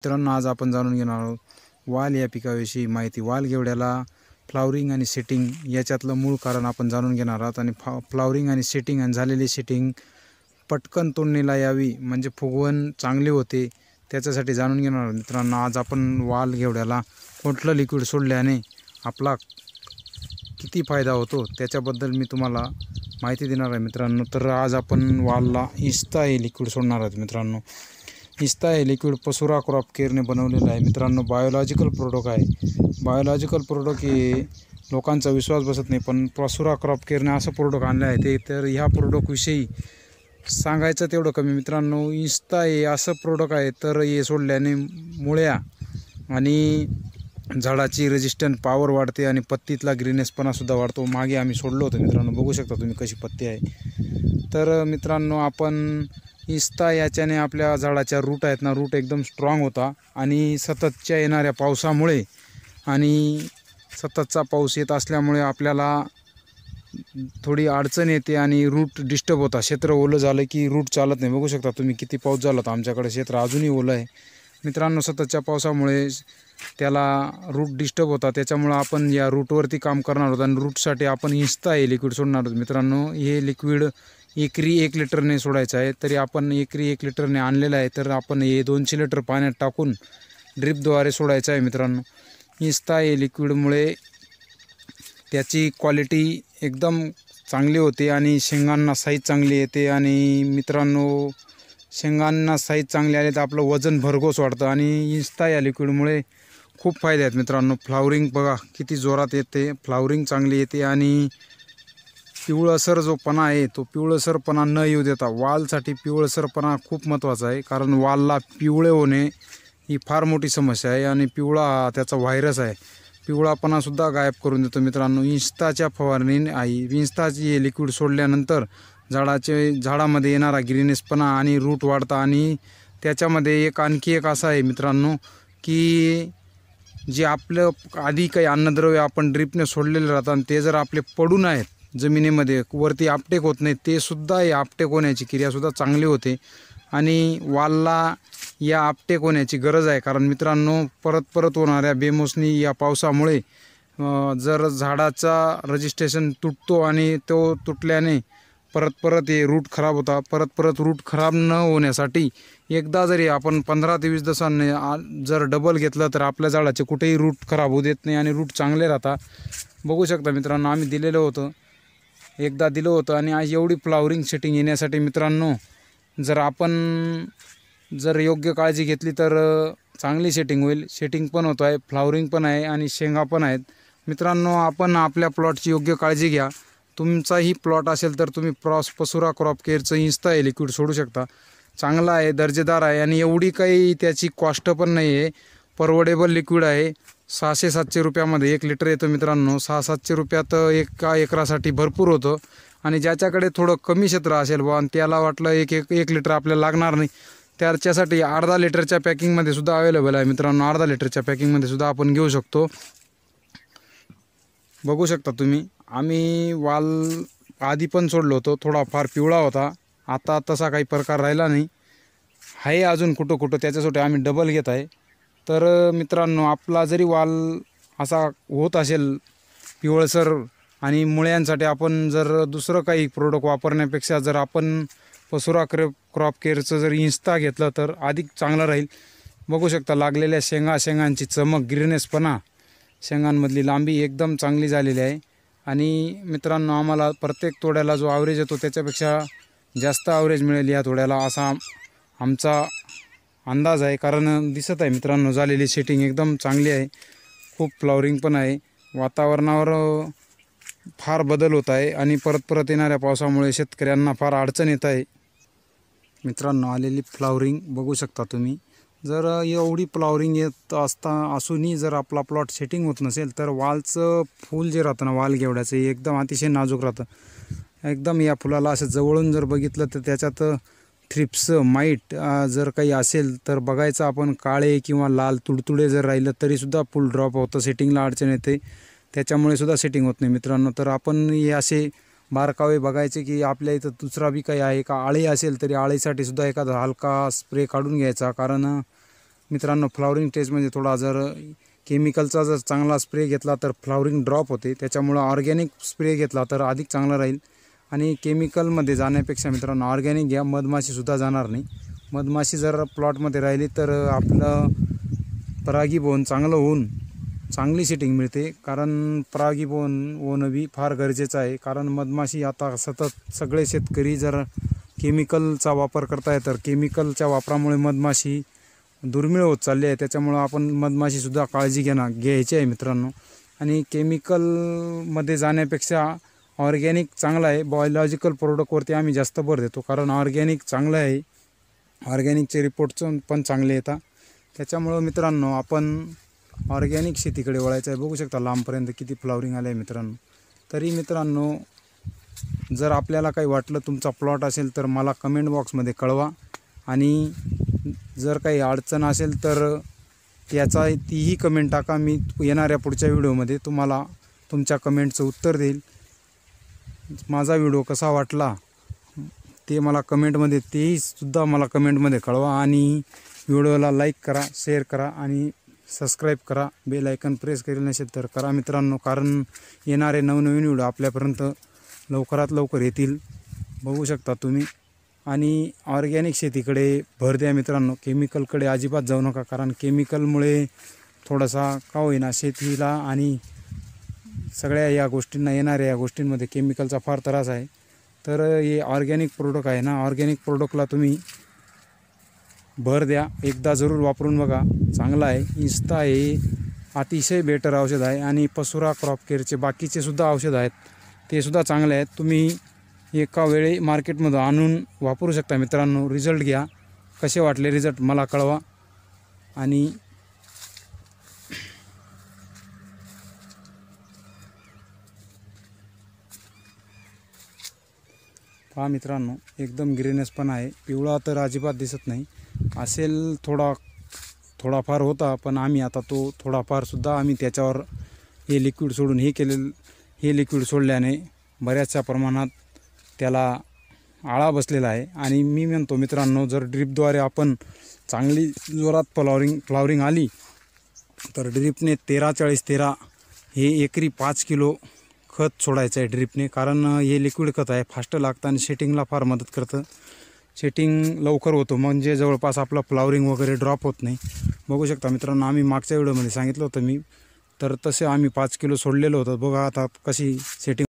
मित्रांनो, आज आपण जाणून घेणार आहोत वाल या पिकाविषयी माहिती। वाल घेवड्याला फ्लावरिंग आणि सेटिंग याच्यातलं मूळ कारण आपण जाणून घेणार आहोत। आणि फ्लावरिंग आणि सेटिंग आणि झालेली सेटिंग पटकन तोडणीला यावी म्हणजे फुगवण चांगली होते त्याच्यासाठी जाणून घेणार आहोत। मित्रांनो, आज आपण वाल घेवड्याला कोणतं लिक्विड सोडल्याने आपला किती फायदा होतो त्याच्याबद्दल मी तुम्हाला माहिती देणार आहे मित्रांनो। तर आज आपण वालला इस्ता हे लिक्विड सोडणार आहोत मित्रांनो। इस्ता हे लिक्विड पसुरा क्रॉप केअरने बनवलेलं आहे मित्रांनो। बायोलॉजिकल प्रोडक्ट आहे। बायोलॉजिकल प्रोडक्ट हे लोकांचा विश्वास बसत नाही, पण पसुरा क्रॉप केअरने असं प्रोडक्ट आणलं आहे ते तर ह्या प्रोडक्टविषयी सांगायचं तेवढं कमी मित्रांनो। इस्ता हे असं प्रोडक्ट आहे तर हे सोडल्याने मुळ्या आणि झाडाची रेजिस्टंट पॉवर वाढते आणि पत्तीतला ग्रीनेसपणा सुद्धा वाढतो। मागे आम्ही सोडलो होतं मित्रांनो, बघू शकता तुम्ही कशी पत्ती आहे। तर मित्रांनो, आपण इस्ता याच्याने आपल्या झाडाच्या रूट आहेत ना, रूट एकदम स्ट्रॉंग होता आणि सततच्या येणाऱ्या पावसामुळे आणि सततचा पाऊस येत असल्यामुळे आपल्याला थोडी अडचण येते आणि रूट डिस्टर्ब होता। क्षेत्र ओलं झालं की रूट चालत नाही। बघू शकता तुम्ही किती पाऊस झाला होता आमच्याकडे, क्षेत्र अजूनही ओलं आहे मित्रांनो। सततच्या पावसामुळे त्याला रूट डिस्टर्ब होता, त्याच्यामुळे आपण या रूटवरती काम करणार आहोत आणि रूटसाठी आपण इस्ता हे लिक्विड सोडणार आहोत मित्रांनो। हे लिक्विड एकरी 1 लिटरने सोडायचं आहे, तरी आपण एकरी 1 लिटरने आणलेलं आहे तर आपण हे 200 लिटर पाण्यात टाकून ड्रिपद्वारे सोडायचं आहे मित्रांनो। इस्ता हे लिक्विडमुळे त्याची क्वालिटी एकदम चांगली होते आणि शेंगांना साईज चांगली येते। आणि मित्रांनो, शेंगांना साईज चांगली आली तर आपलं वजन भरघोस वाढतं आणि इस्ता या लिक्विडमुळे खूप फायदे आहेत मित्रांनो। फ्लावरिंग बघा किती जोरात येते, फ्लावरिंग चांगली येते आणि पिवळसर जो पणा आहे तो पिवळसरपणा न येऊ देता। वालसाठी पिवळसरपणा खूप महत्त्वाचा आहे, कारण वालला पिवळे होणे ही फार मोठी समस्या आहे आणि पिवळा हा त्याचा व्हायरस आहे, पिवळापणासुद्धा गायब करून देतो मित्रांनो इस्ताच्या फवारणीने आहे। इस्ताची हे लिक्विड सोडल्यानंतर झाडामध्ये येणारा ग्रीनेसपणा आणि रूट वाढता आणि त्याच्यामध्ये आणखी एक असा आहे मित्रांनो की जे आपलं आधी काही अन्नद्रव्य आपण ड्रिपने सोडलेले राहतात ते जर आपले पडून आहेत जमिनीमध्ये वरती आपटेक होत नाही, ते सुद्धा हे आपटेक होण्याची क्रियासुद्धा चांगली होते आणि वालला या आपटेक होण्याची गरज आहे। कारण मित्रांनो, परत होणाऱ्या बेमोसमी या पावसामुळे जर झाडाचा रजिस्ट्रेशन तुटतो आणि तो तुटल्याने परत हे रूट खराब होता। परत रूट खराब न होण्यासाठी एकदा जरी आपण 15 ते 20 दिवसांनी जर डबल घेतलं तर आपल्या झाडाचे कुठेही रूट खराब होऊ देत नाही आणि रूट चांगले राहतात। बघू शकता मित्रांनो, आम्ही एकदा दिलं होतं आणि आज एवढी फ्लावरिंग सेटिंग येण्यासाठी मित्रांनो जर योग्य काळजी घेतली तर चांगली सेटिंग होईल। सेटिंग पण होत आहे, फ्लावरिंग पण आहे आणि शेंगा पण आहेत मित्रांनो। आपण आपल्या प्लॉटची योग्य काळजी घ्या। तुमचाही प्लॉट असेल तर तुम्ही पसुरा क्रॉप केअरचं इस्ता हे लिक्विड सोडू शकता। चांगला आहे, दर्जेदार आहे आणि एवढी काही त्याची कॉस्ट पण नाही आहे, परवडेबल लिक्विड आहे। 600-700 रुपयामध्ये 1 लिटर येतं मित्रांनो। 600-700 रुपयात एका एकरासाठी भरपूर होतं आणि ज्याच्याकडे थोडं कमी क्षेत्र असेल बा आणि त्याला वाटलं एक लिटर आपल्याला लागणार नाही, त्याच्यासाठी अर्धा लिटरच्या पॅकिंगमध्ये सुद्धा अवेलेबल आहे मित्रांनो। अर्धा लिटरच्या पॅकिंगमध्ये सुद्धा आपण घेऊ शकतो। बघू शकता तुम्ही, आम्ही वाल आधी पण सोडलो होतो, थोडा फार पिवळा होता, आता तसा काही प्रकार राहिला नाही आहे अजून कुठं त्याच्यासाठी आम्ही डबल घेत आहे। तर मित्रांनो, आपला जरी वाल असा होत असेल पिवळसर आणि मुळ्यांसाठी आपण जर दुसरं काही प्रोडक्ट वापरण्यापेक्षा जर आपण पसुरा क्रॉप केअरचं जर इस्ता घेतलं तर अधिक चांगलं राहील। बघू शकता लागलेल्या शेंगांची चमक, ग्रीनेसपणा, शेंगांमधली लांबी एकदम चांगली झालेली आहे आणि मित्रांनो, आम्हाला प्रत्येक तोड्याला जो ॲव्हरेज येतो त्याच्यापेक्षा जास्त ॲव्हरेज मिळेल या तोड्याला असा आमचा अंदाज आहे। कारण दिसत आहे मित्रांनो, झालेली सेटिंग एकदम चांगली आहे, खूप फ्लावरिंग पण आहे। वातावरणावर फार बदल होत आहे आणि परत येणाऱ्या पावसामुळे शेतकऱ्यांना फार अडचण येत आहे मित्रांनो। आलेली फ्लावरिंग बघू शकता तुम्ही। जर एवढी फ्लावरिंग येत असूनही जर आपला प्लॉट सेटिंग होत नसेल तर वालचं फूल जे राहतं ना, वाल घेवड्याचं एकदम अतिशय नाजूक राहतं एकदम। या फुलाला असं जवळून जर बघितलं तर त्याच्यात थ्रिप्स, माईट जर काही असेल तर बघायचं आपण, काळे किंवा लाल तुडतुडे जर राहिलं तरीसुद्धा फुल ड्रॉप होतं, सेटिंगला अडचण येते, त्याच्यामुळे सुद्धा सेटिंग होत नाही मित्रांनो। तर आपण हे असे बारकावे बघायचे की आपल्या इथं दुसरा बी काही आहे का। आळी असेल तरी आळीसाठी सुद्धा एखादा हलका स्प्रे काढून घ्यायचा, कारण मित्रांनो फ्लॉवरिंग स्टेजमध्ये थोडा जर केमिकलचा जर चांगला स्प्रे घेतला तर फ्लॉवरिंग ड्रॉप होते, त्याच्यामुळं ऑर्गॅनिक स्प्रे घेतला तर अधिक चांगला राहील. आणि केमिकलमध्ये जाण्यापेक्षा मित्रांनो ऑर्गॅनिक घ्या, मधमाशीसुद्धा जाणार नाही. मधमाशी जर प्लॉटमध्ये राहिली तर आपलं परागीभवन चांगलं होऊन चांगली सेटिंग मिळते. कारण परागीभवन होणं बी फार गरजेचं आहे. कारण मधमाशी आता सतत सगळे शेतकरी जर केमिकलचा वापर करताय तर केमिकलच्या वापरामुळे मधमाशी दुर्मिळ होत चालली आहे. त्याच्यामुळं आपण मधमाशीसुद्धा काळजी घ्यायची आहे मित्रांनो. आणि केमिकलमध्ये जाण्यापेक्षा ऑर्गॅनिक चांगला आहे. बायोलॉजिकल प्रोडक्टवरती आम्ही जास्त भर देतो, कारण ऑर्गॅनिक चांगलं आहे. ऑर्गॅनिकचे रिपोर्ट्स पण चांगले येतात. त्याच्यामुळं मित्रांनो आपण ऑर्गॅनिक शेतीकडे वळायचं आहे. बघू शकता लांबपर्यंत किती फ्लॉवरिंग आलं आहे मित्रांनो. तरी मित्रांनो जर आपल्याला काही वाटलं तुमचा प्लॉट असेल तर मला कमेंट बॉक्समध्ये कळवा. आणि जर काही अडचण असेल तर तीही कमेंट टाका. मी येणाऱ्या पुढच्या व्हिडिओमध्ये तुम्हाला तुमच्या कमेंटचं उत्तर देईल. माझा व्हिडिओ कसा वाटला ते मला कमेंटमध्ये तेहीसुद्धा मला कमेंटमध्ये कळवा. आणि व्हिडिओला लाईक करा, शेअर करा आणि सबस्क्राईब करा. बेल आयकन प्रेस केलेलं नसेल तर करा मित्रांनो, कारण येणारे नवनवीन व्हिडिओ आपल्यापर्यंत लवकरात लवकर येतील. बघू शकता तुम्ही. आणि ऑर्गॅनिक शेतीकडे भर द्या मित्रांनो, केमिकलकडे अजिबात जाऊ नका. कारण केमिकलमुळे थोडासा का होईना शेतीला आणि सगळ्या या गोष्टींना येणाऱ्या या गोष्टींमध्ये केमिकलचा फार त्रास आहे. तर हे ऑर्गॅनिक प्रोडक्ट आहे ना, ऑर्गॅनिक प्रोडक्टला तुम्ही भर द्या. एकदा जरूर वापरून बघा, चांगला आहे. इन्स्टा हे अतिशय बेटर औषध आहे. आणि पसुरा क्रॉप केअरचे बाकीचे सुद्धा औषध आहेत, ते सुद्धा चांगले आहेत. तुम्ही एका वेळी मार्केटमधून आणून वापरू शकता मित्रांनो. रिझल्ट घ्या, कसे वाटले रिझल्ट मला कळवा. आणि पहा मित्रांनो एकदम ग्रीनेस पण आहे. पिवळा तर अजिबात दिसत नाही. असेल थोडाफार होता, पण आम्ही आता तो थोडाफारसुद्धा आम्ही त्याच्यावर हे लिक्विड सोडून हे लिक्विड सोडल्याने बऱ्याचशा प्रमाणात त्याला आळा बसलेला आहे. आणि मी म्हणतो मित्रांनो जर ड्रिपद्वारे आपण चांगली जोरात फ्लॉवरिंग आली तर ड्रिपने 13-40-13 हे एकरी 5 किलो खत सोडायचं आहे ड्रिपने. कारण हे लिक्विड खत आहे, फास्ट लागतं आणि सेटिंगला फार मदत करतं. सेटिंग लवकर होतं, म्हणजे जवळपास आपलं फ्लॉवरिंग वगैरे ड्रॉप होत नाही. बघू शकता मित्रांनो, आम्ही मागच्या व्हिडिओमध्ये सांगितलं होतं तर तसे आम्ही 5 किलो सोडलेलं होतं. बघा आता कशी सेटिंग